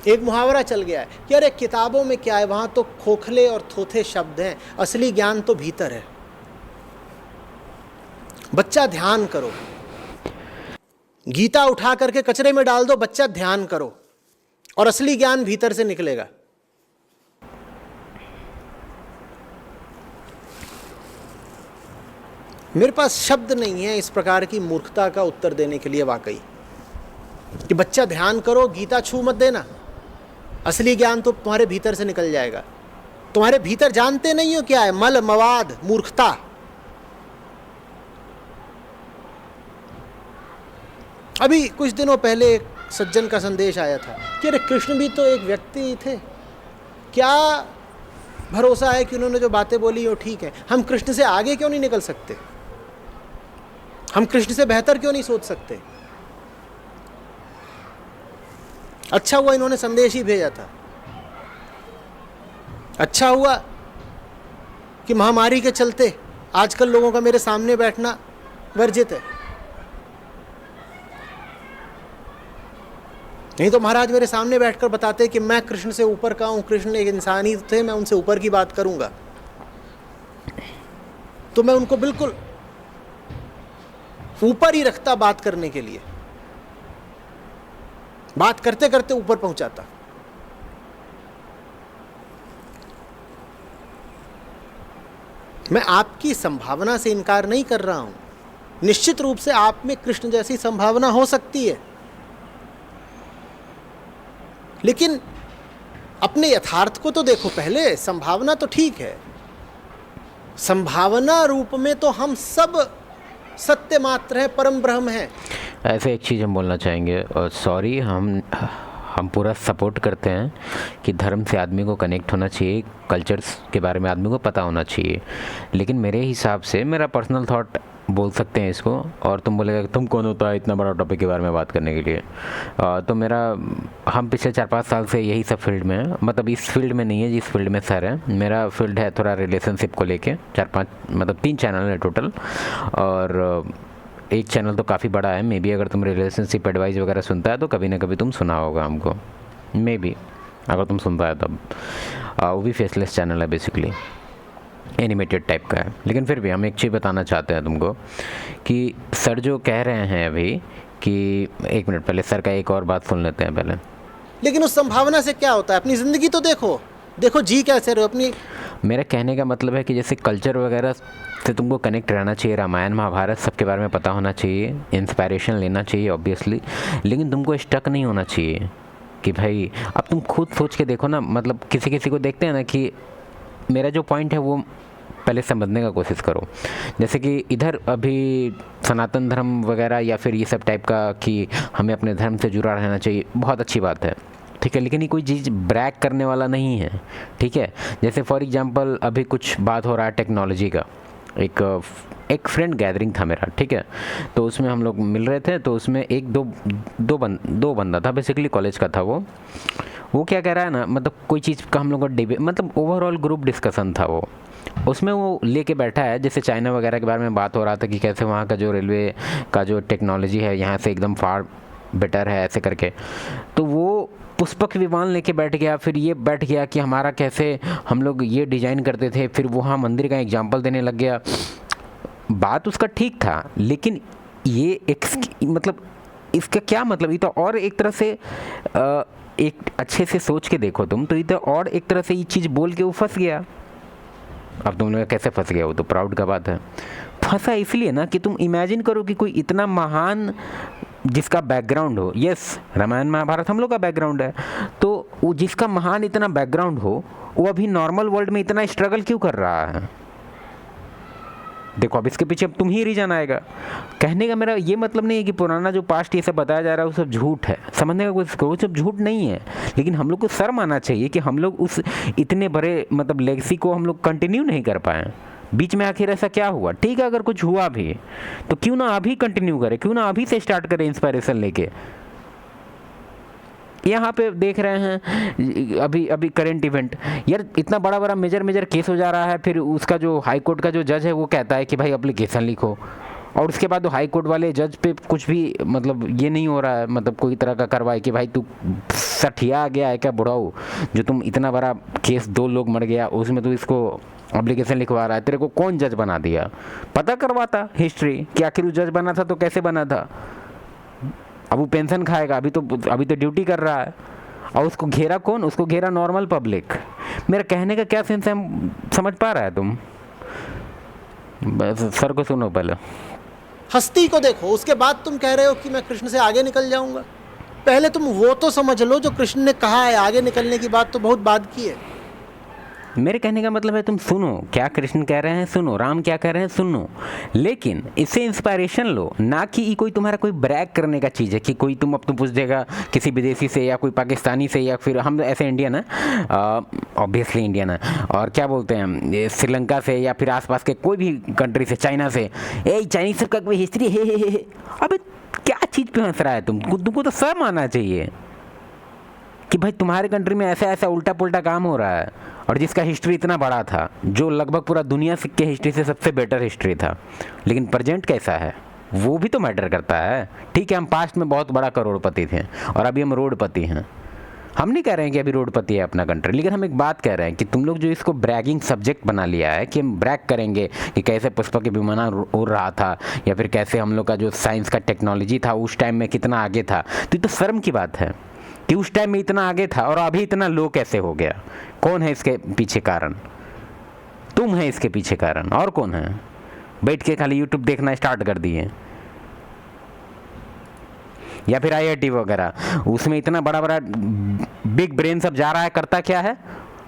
एक मुहावरा चल गया है कि अरे किताबों में क्या है, वहां तो खोखले और थोथे शब्द हैं, असली ज्ञान तो भीतर है। बच्चा ध्यान करो, गीता उठा करके कचरे में डाल दो, बच्चा ध्यान करो और असली ज्ञान भीतर से निकलेगा। मेरे पास शब्द नहीं है इस प्रकार की मूर्खता का उत्तर देने के लिए वाकई, कि बच्चा ध्यान करो, गीता छू मत देना, असली ज्ञान तो तुम्हारे भीतर से निकल जाएगा। तुम्हारे भीतर जानते नहीं हो क्या है, मल मवाद मूर्खता। अभी कुछ दिनों पहले एक सज्जन का संदेश आया था कि अरे कृष्ण भी तो एक व्यक्ति थे, क्या भरोसा है कि उन्होंने जो बातें बोली वो ठीक है, हम कृष्ण से आगे क्यों नहीं निकल सकते, हम कृष्ण से बेहतर क्यों नहीं सोच सकते। अच्छा हुआ इन्होंने संदेश ही भेजा था, अच्छा हुआ कि महामारी के चलते आजकल लोगों का मेरे सामने बैठना वर्जित है। नहीं तो महाराज मेरे सामने बैठकर बताते कि मैं कृष्ण से ऊपर का हूं, कृष्ण एक इंसान ही थे, मैं उनसे ऊपर की बात करूंगा, तो मैं उनको बिल्कुल ऊपर ही रखता बात करने के लिए, बात करते करते ऊपर पहुंचाता। मैं आपकी संभावना से इनकार नहीं कर रहा हूं, निश्चित रूप से आप में कृष्ण जैसी संभावना हो सकती है, लेकिन अपने यथार्थ को तो देखो पहले। संभावना तो ठीक है, संभावना रूप में तो हम सब सत्य मात्र है, परम ब्रह्म है। ऐसे एक चीज़ हम बोलना चाहेंगे, और सॉरी, हम पूरा सपोर्ट करते हैं कि धर्म से आदमी को कनेक्ट होना चाहिए, कल्चर्स के बारे में आदमी को पता होना चाहिए, लेकिन मेरे हिसाब से, मेरा पर्सनल थॉट बोल सकते हैं इसको, और तुम बोलेगा तुम कौन होता है इतना बड़ा टॉपिक के बारे में बात करने के लिए। तो हम पिछले 4-5 साल से यही सब फील्ड में हैं, मतलब इस फील्ड में नहीं है जिस फील्ड में सर है। मेरा फील्ड है थोड़ा रिलेशनशिप को लेके, 4-5 मतलब 3 चैनल है टोटल, और एक चैनल तो काफ़ी बड़ा है। मे बी अगर तुम रिलेशनशिप एडवाइस वगैरह सुनता है तो कभी ना कभी तुम सुना होगा हमको, मे बी अगर तुम सुनता है तब। वो भी फेसलेस चैनल है, बेसिकली एनिमेटेड टाइप का है। लेकिन फिर भी हम एक चीज़ बताना चाहते हैं तुमको कि सर जो कह रहे हैं अभी, कि 1 मिनट पहले सर का एक और बात सुन लेते हैं पहले। लेकिन उस संभावना से क्या होता है, अपनी जिंदगी तो देखो, देखो जी कैसे रहो अपनी। मेरा कहने का मतलब है कि जैसे कल्चर वगैरह से तुमको कनेक्ट रहना चाहिए, रामायण महाभारत सबके बारे में पता होना चाहिए, इंस्पायरेशन लेना चाहिए ऑब्वियसली, लेकिन तुमको स्टक नहीं होना चाहिए कि भाई अब तुम खुद सोच के देखो ना। मतलब किसी किसी को देखते हैं ना, कि मेरा जो पॉइंट है वो पहले समझने का कोशिश करो। जैसे कि इधर अभी सनातन धर्म वगैरह या फिर ये सब टाइप का कि हमें अपने धर्म से जुड़ा रहना चाहिए, बहुत अच्छी बात है, ठीक है, लेकिन ये कोई चीज़ ब्रैक करने वाला नहीं है, ठीक है। जैसे फॉर एग्जांपल अभी कुछ बात हो रहा है टेक्नोलॉजी का, एक फ्रेंड गैदरिंग था मेरा, ठीक है, तो उसमें हम लोग मिल रहे थे, तो उसमें एक दो बंदा था, बेसिकली कॉलेज का था वो क्या कह रहा है ना, मतलब कोई चीज़ का हम लोग का डिबेट, मतलब ओवरऑल ग्रुप डिस्कशन था वो, उसमें वो लेके बैठा है, जैसे चाइना वगैरह के बारे में बात हो रहा था कि कैसे वहाँ का जो रेलवे का जो टेक्नोलॉजी है यहाँ से एकदम फार बेटर है, ऐसे करके। तो वो पुष्पक विमान लेके बैठ गया, फिर ये बैठ गया कि हमारा कैसे हम लोग ये डिज़ाइन करते थे, फिर वहाँ मंदिर का एग्जाम्पल देने लग गया। बात उसका ठीक था, लेकिन ये मतलब इसका क्या मतलब, ये तो और एक तरह से एक अच्छे से सोच के देखो तुम, तो ये तो और एक तरह से ये चीज़ बोल के वो फंस गया। अब तुम लोग कैसे फंस गया, वो तो प्राउड का बात है। फंसा इसलिए ना कि तुम इमेजिन करो कि कोई इतना महान जिसका बैकग्राउंड हो, यस रामायण महाभारत हम लोग का बैकग्राउंड है, तो वो जिसका महान इतना बैकग्राउंड हो, वो अभी नॉर्मल वर्ल्ड में इतना स्ट्रगल क्यों कर रहा है। देखो अब इसके पीछे अब तुम ही रीजन आएगा। कहने का मेरा ये मतलब नहीं है कि पुराना जो पास्ट ये सब बताया जा रहा है वो सब झूठ है, समझने का कोशिश करो, वो सब झूठ नहीं है, लेकिन हम लोग को शर्म आना चाहिए कि हम लोग उस इतने बड़े मतलब लेगेसी को हम लोग कंटिन्यू नहीं कर पाए। बीच में आखिर ऐसा क्या हुआ, ठीक है, अगर कुछ हुआ भी तो क्यों ना अभी कंटिन्यू करें, क्यों ना अभी से स्टार्ट करें इंस्पायरेशन लेके। यहाँ पे देख रहे हैं अभी करेंट इवेंट, यार इतना बड़ा मेजर केस हो जा रहा है, फिर उसका जो हाई कोर्ट का जो जज है वो कहता है कि भाई एप्लीकेशन लिखो, और उसके बाद वो हाई कोर्ट वाले जज पे कुछ भी मतलब ये नहीं हो रहा है, मतलब कोई तरह का कार्रवाई कि भाई तू सठिया गया है क्या बुढ़ाऊ, जो तुम इतना बड़ा केस 2 लोग मर गया उसमें तू इसको एप्लीकेशन लिखवा रहा है, तेरे को कौन जज बना दिया? पता करवाता हिस्ट्री कि आखिर वो जज बना था तो कैसे बना था। अब वो पेंशन खाएगा, अभी तो ड्यूटी कर रहा है, और उसको घेरा कौन? उसको घेरा नॉर्मल पब्लिक। मेरा कहने का क्या सेंस है, समझ पा रहा है तुम? बस सर को सुनो पहले। हस्ती को देखो, उसके बाद तुम कह रहे हो कि मैं कृष्ण से आगे निकल जाऊंगा। पहले तुम वो तो समझ लो जो कृष्ण ने कहा है। आगे निकलने की बात तो बहुत बाद की है। मेरे कहने का मतलब है तुम सुनो क्या कृष्ण कह रहे हैं, सुनो राम क्या कह रहे हैं, सुनो, लेकिन इससे इंस्पायरेशन लो, ना कि ये कोई तुम्हारा कोई ब्रैग करने का चीज़ है कि कोई तुम अब तुम पूछ देगा किसी विदेशी से या कोई पाकिस्तानी से, या फिर हम ऐसे इंडियन है, ऑब्वियसली इंडियन है, और क्या बोलते हैं श्रीलंका से या फिर आसपास के कोई भी कंट्री से, चाइना से, ए चाइनीज सबका कोई हिस्ट्री है। अबे क्या चीज़ पे हंस रहा है तुमको तो शर्म आना चाहिए कि भाई तुम्हारे कंट्री में ऐसा ऐसा उल्टा पुल्टा काम हो रहा है, और जिसका हिस्ट्री इतना बड़ा था, जो लगभग पूरा दुनिया के हिस्ट्री से सबसे बेटर हिस्ट्री था, लेकिन प्रेजेंट कैसा है वो भी तो मैटर करता है। ठीक है, हम पास्ट में बहुत बड़ा करोड़पति थे और अभी हम रोडपति हैं। हम नहीं कह रहे हैं कि अभी रोडपति है अपना कंट्री, लेकिन हम एक बात कह रहे हैं कि तुम लोग जो इसको ब्रैगिंग सब्जेक्ट बना लिया है कि हम ब्रैग करेंगे कि कैसे पुष्पक विमाना उड़ रहा था, या फिर कैसे हम लोग का जो साइंस का टेक्नोलॉजी था उस टाइम में कितना आगे था, तो ये तो शर्म की बात है कि उस टाइम में इतना आगे था और अभी इतना लो कैसे हो गया। कौन है इसके पीछे कारण? तुम है इसके पीछे कारण, और कौन है? बैठ के खाली यूट्यूब देखना स्टार्ट कर दिए, या फिर IIT वगैरह, उसमें इतना बड़ा बड़ा बिग ब्रेन सब जा रहा है, करता क्या है?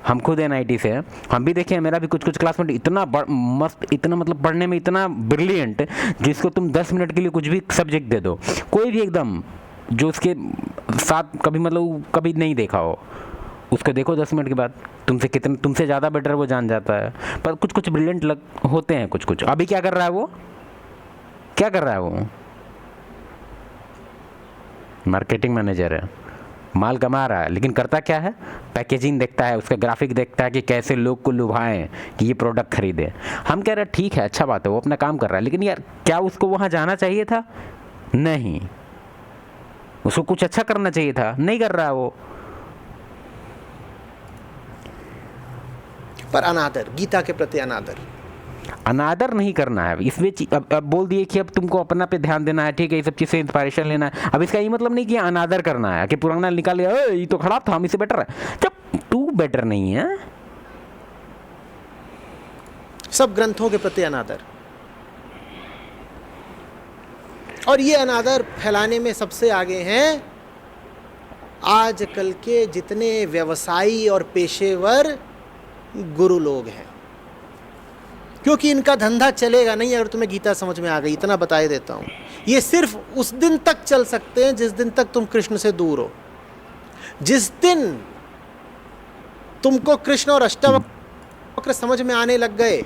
हम खुद NIT से हैं, हम भी देखे, मेरा भी कुछ क्लासमेट इतना मस्त, इतना मतलब पढ़ने में इतना ब्रिलियंट, जिसको तुम 10 मिनट के लिए कुछ भी सब्जेक्ट दे दो, कोई भी एकदम जो उसके साथ कभी मतलब कभी नहीं देखा हो, उसको देखो 10 मिनट के बाद तुमसे ज़्यादा बेटर वो जान जाता है। पर कुछ ब्रिलियंट होते हैं कुछ। अभी क्या कर रहा है वो? क्या कर रहा है वो? मार्केटिंग मैनेजर है, माल कमा रहा है, लेकिन करता क्या है? पैकेजिंग देखता है, उसका ग्राफिक देखता है कि कैसे लोग को लुभाएं कि ये प्रोडक्ट खरीदे। हम कह रहे हैं ठीक है, अच्छा बात है, वो अपना काम कर रहा है, लेकिन यार क्या उसको वहाँ जाना चाहिए था? नहीं, उसको कुछ अच्छा करना चाहिए था, नहीं कर रहा है वो। पर अनादर, गीता के प्रति अनादर नहीं करना है इसमें। अब बोल दिए कि अब तुमको अपना पे ध्यान देना है, ठीक है, ये सब चीज़ से इंस्पायरेशन लेना है। अब इसका ये मतलब नहीं कि अनादर करना है कि पुराना निकाल लिया, ये तो खराब था, हम इससे बेटर है। जब तू बेटर नहीं है, सब ग्रंथों के प्रति अनादर, और ये अनादर फैलाने में सबसे आगे हैं आजकल के जितने व्यवसायी और पेशेवर गुरु लोग हैं, क्योंकि इनका धंधा चलेगा नहीं अगर तुम्हें गीता समझ में आ गई। इतना बताए देता हूं, ये सिर्फ उस दिन तक चल सकते हैं जिस दिन तक तुम कृष्ण से दूर हो। जिस दिन तुमको कृष्ण और अष्टावक्र समझ में आने लग गए,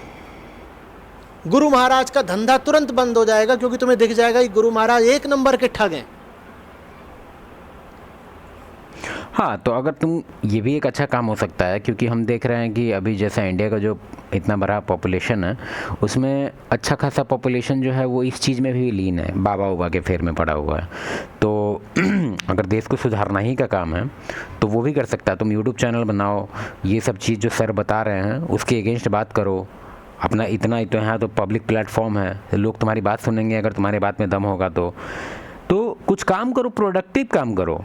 गुरु महाराज का धंधा तुरंत बंद हो जाएगा, क्योंकि तुम्हें दिख जाएगा कि गुरु महाराज 1 नंबर के ठग हैं। हाँ, तो अगर तुम, ये भी एक अच्छा काम हो सकता है, क्योंकि हम देख रहे हैं कि अभी जैसा इंडिया का जो इतना बड़ा पॉपुलेशन है, उसमें अच्छा खासा पॉपुलेशन जो है वो इस चीज़ में भी लीन है, बाबा उबा के फेर में पड़ा हुआ है। तो अगर देश को सुधारना ही का काम है तो वो भी कर सकता है। तुम यूट्यूब चैनल बनाओ, ये सब चीज़ जो सर बता रहे हैं उसके अगेंस्ट बात करो, अपना इतना तो यहाँ तो पब्लिक प्लेटफॉर्म है, लोग तुम्हारी बात सुनेंगे अगर तुम्हारी बात में दम होगा तो कुछ काम करो, प्रोडक्टिव काम करो।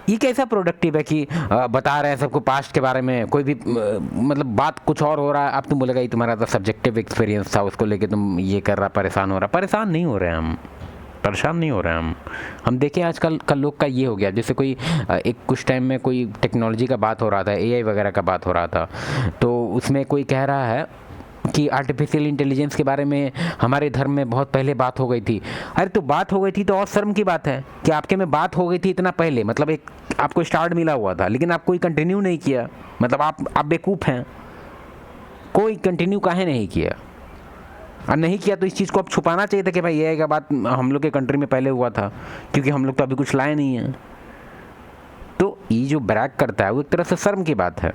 ये कैसा प्रोडक्टिव है कि बता रहे हैं सबको पास्ट के बारे में, कोई भी मतलब बात कुछ और हो रहा है, अब तुम बोलेगा ये तुम्हारा तो सब्जेक्टिव एक्सपीरियंस था, उसको लेके तुम ये कर रहा, परेशान हो रहा। परेशान नहीं हो रहे हैं हम, परेशान नहीं हो रहे हैं हम देखें आजकल का लोग का ये हो गया, जैसे कोई एक कुछ टाइम में कोई टेक्नोलॉजी का बात हो रहा था, AI वगैरह का बात हो रहा था, तो उसमें कोई कह रहा है कि आर्टिफिशियल इंटेलिजेंस के बारे में हमारे धर्म में बहुत पहले बात हो गई थी। अरे तो बात हो गई थी तो और शर्म की बात है कि आपके में बात हो गई थी इतना पहले, मतलब एक आपको स्टार्ट मिला हुआ था, लेकिन आप कोई कंटिन्यू नहीं किया, मतलब आप बेवकूफ़ हैं। कोई कंटिन्यू काहे नहीं किया? और नहीं किया तो इस चीज़ को अब छुपाना चाहिए था कि भाई ये बात हम लोग के कंट्री में पहले हुआ था, क्योंकि हम लोग तो अभी कुछ लाए नहीं हैं। तो ये जो ब्रैग करता है वो एक तरह से शर्म की बात है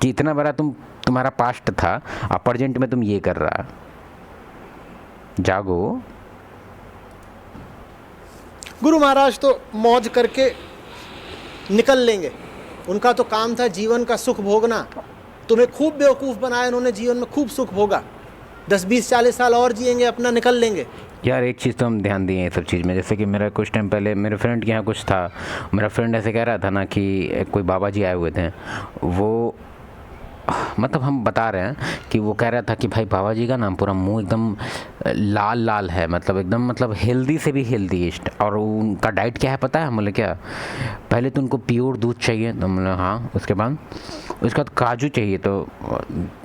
कि इतना बड़ा तुम्हारा पास्ट था, अब प्रेजेंट में तुम ये कर रहा। जागो, गुरु महाराज तो मौज करके निकल लेंगे, उनका तो काम था जीवन का सुख भोगना। तुम्हें खूब बेवकूफ़ बनाया उन्होंने, जीवन में खूब सुख भोगा, 10 20 40 साल और जिएंगे, अपना निकल लेंगे। यार एक चीज़ तो हम ध्यान दिए हैं सब चीज़ में, जैसे कि मेरा कुछ टाइम पहले मेरे फ्रेंड के यहाँ कुछ था, मेरा फ्रेंड ऐसे कह रहा था ना कि कोई बाबा जी आए हुए थे, वो मतलब हम बता रहे हैं कि वो कह रहा था कि भाई बाबा जी का नाम पूरा मुंह एकदम लाल लाल है, मतलब एकदम मतलब हेल्दी से भी हेल्दीस्ट, और उनका डाइट क्या है पता है? हम बोले क्या, पहले तो उनको प्योर दूध चाहिए, तो बोले हाँ, उसके बाद काजू चाहिए, तो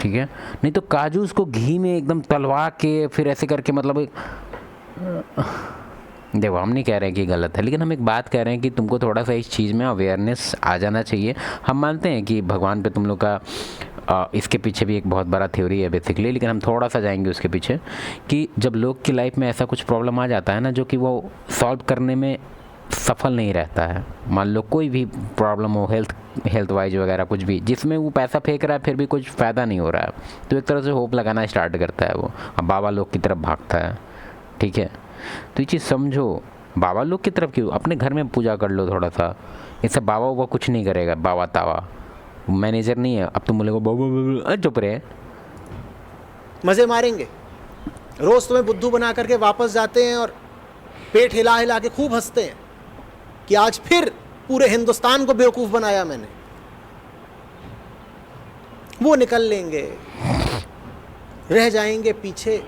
ठीक है, नहीं तो काजू उसको घी में एकदम तलवा के फिर ऐसे करके, मतलब देखो हम नहीं कह रहे हैं कि गलत है, लेकिन हम एक बात कह रहे हैं कि तुमको थोड़ा सा इस चीज़ में अवेयरनेस आ जाना चाहिए। हम मानते हैं कि भगवान पे तुम लोग का इसके पीछे भी एक बहुत बड़ा थ्योरी है बेसिकली, लेकिन हम थोड़ा सा जाएंगे उसके पीछे कि जब लोग की लाइफ में ऐसा कुछ प्रॉब्लम आ जाता है ना, जो कि वो सॉल्व करने में सफल नहीं रहता है, मान लो कोई भी प्रॉब्लम हो, हेल्थ वाइज वगैरह कुछ भी, जिसमें वो पैसा फेंक रहा है फिर भी कुछ फ़ायदा नहीं हो रहा है, तो एक तरह से होप लगाना स्टार्ट करता है वो, अब बाबा लोग की तरफ भागता है। ठीक है, तो ये चीज़ समझो, बाबा लोग की तरफ क्यों, अपने घर में पूजा कर लो थोड़ा सा, इससे बाबा वो कुछ नहीं करेगा, बाबा तावा मैनेजर नहीं है। अब तुम बोलेगा बाबा, चुप रहे, मज़े मारेंगे, रोज़ तुम्हें बुद्धू बना करके वापस जाते हैं और पेट हिला हिला के खूब हंसते हैं कि आज फिर पूरे हिंदुस्तान को बेवकूफ़ बनाया मैंने। वो निकल लेंगे, रह जाएंगे पीछे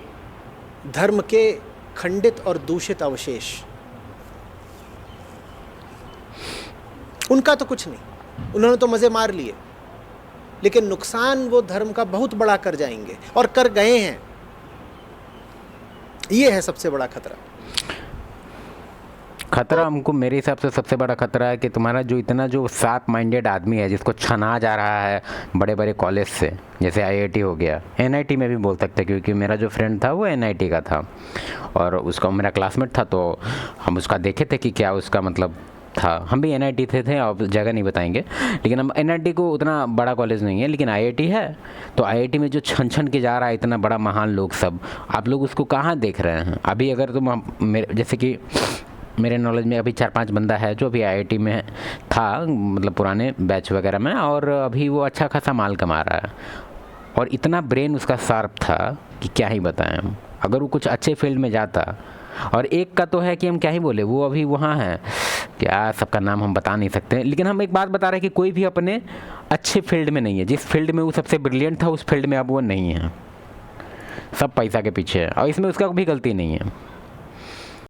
धर्म के खंडित और दूषित अवशेष। उनका तो कुछ नहीं, उन्होंने तो मज़े मार लिए, लेकिन नुकसान वो धर्म का बहुत बड़ा कर जाएंगे और कर गए हैं। ये है सबसे बड़ा खतरा हमको, मेरे हिसाब से सबसे बड़ा खतरा है कि तुम्हारा जो इतना जो शार्प माइंडेड आदमी है, जिसको छना जा रहा है बड़े बड़े कॉलेज से, जैसे IIT हो गया, NIT में भी बोल सकते हैं, क्योंकि मेरा जो फ्रेंड था वो NIT का था और उसका मेरा क्लासमेट था, तो हम उसका देखे थे कि क्या उसका मतलब था। हम भी NIT थे और जगह नहीं बताएंगे, लेकिन हम NIT को उतना बड़ा कॉलेज नहीं है, लेकिन IIT है, तो IIT में जो छन छन के जा रहा है इतना बड़ा महान लोग सब, आप लोग उसको कहाँ देख रहे हैं अभी? अगर तुम मेरे जैसे कि मेरे नॉलेज में अभी 4-5 बंदा है जो अभी IIT में था, मतलब पुराने बैच वगैरह में, और अभी वो अच्छा खासा माल कमा रहा है, और इतना ब्रेन उसका शार्प था कि क्या ही बताएं हम। अगर वो कुछ अच्छे फील्ड में जाता, और एक का तो है कि हम क्या ही बोले, वो अभी वहाँ है, क्या सबका नाम हम बता नहीं सकते, लेकिन हम एक बात बता रहे हैं कि कोई भी अपने अच्छे फील्ड में नहीं है, जिस फील्ड में वो सबसे ब्रिलियंट था उस फील्ड में अब वो नहीं है, सब पैसा के पीछे है, और इसमें उसका भी गलती नहीं है।